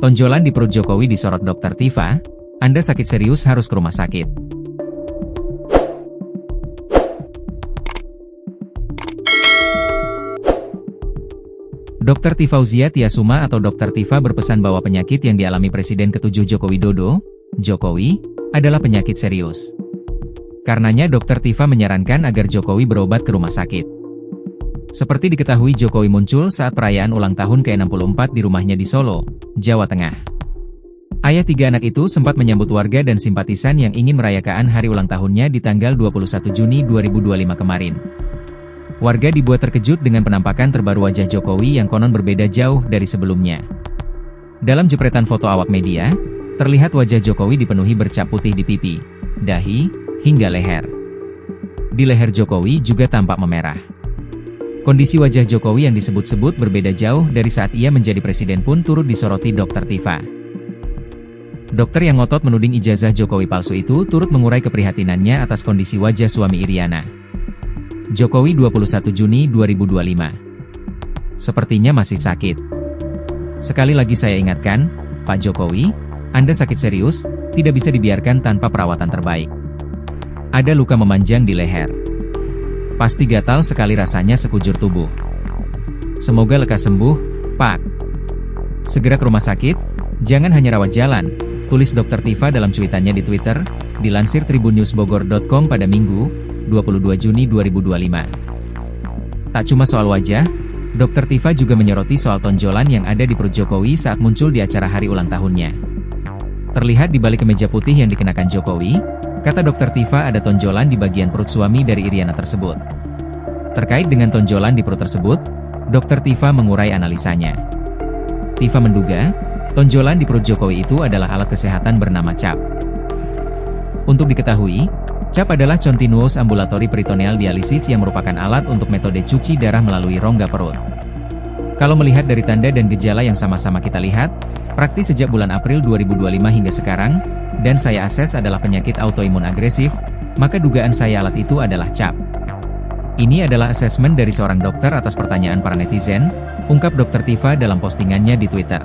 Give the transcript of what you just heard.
Tonjolan di perut Jokowi disorot Dokter Tifa, Anda sakit serius harus ke rumah sakit. Dr. Tifauzia Tiasuma atau Dr. Tifa berpesan bahwa penyakit yang dialami Presiden ke-7 Joko Widodo, Jokowi, adalah penyakit serius. Karenanya Dr. Tifa menyarankan agar Jokowi berobat ke rumah sakit. Seperti diketahui Jokowi muncul saat perayaan ulang tahun ke-64 di rumahnya di Solo, Jawa Tengah. Ayah 3 anak itu sempat menyambut warga dan simpatisan yang ingin merayakan hari ulang tahunnya di tanggal 21 Juni 2025 kemarin. Warga dibuat terkejut dengan penampakan terbaru wajah Jokowi yang konon berbeda jauh dari sebelumnya. Dalam jepretan foto awak media, terlihat wajah Jokowi dipenuhi bercak putih di pipi, dahi, hingga leher. Di leher Jokowi juga tampak memerah. Kondisi wajah Jokowi yang disebut-sebut berbeda jauh dari saat ia menjadi presiden pun turut disoroti Dr. Tifa. Dokter yang ngotot menuding ijazah Jokowi palsu itu turut mengurai keprihatinannya atas kondisi wajah suami Iriana. Jokowi 21 Juni 2025. Sepertinya masih sakit. Sekali lagi saya ingatkan, Pak Jokowi, Anda sakit serius, tidak bisa dibiarkan tanpa perawatan terbaik. Ada luka memanjang di leher. Pasti gatal sekali rasanya sekujur tubuh. Semoga lekas sembuh, Pak. Segera ke rumah sakit, jangan hanya rawat jalan, tulis Dr. Tifa dalam cuitannya di Twitter, dilansir tribunnewsbogor.com pada Minggu, 22 Juni 2025. Tak cuma soal wajah, Dr. Tifa juga menyoroti soal tonjolan yang ada di perut Jokowi saat muncul di acara hari ulang tahunnya. Terlihat di balik kemeja putih yang dikenakan Jokowi, kata Dr. Tifa ada tonjolan di bagian perut suami dari Iriana tersebut. Terkait dengan tonjolan di perut tersebut, Dr. Tifa mengurai analisanya. Tifa menduga, tonjolan di perut Jokowi itu adalah alat kesehatan bernama CAP. Untuk diketahui, CAP adalah Continuous Ambulatory Peritoneal Dialysis yang merupakan alat untuk metode cuci darah melalui rongga perut. Kalau melihat dari tanda dan gejala yang sama-sama kita lihat, praktis sejak bulan April 2025 hingga sekarang, dan saya akses adalah penyakit autoimun agresif, maka dugaan saya alat itu adalah CAP. Ini adalah asesmen dari seorang dokter atas pertanyaan para netizen, ungkap Dr. Tifa dalam postingannya di Twitter.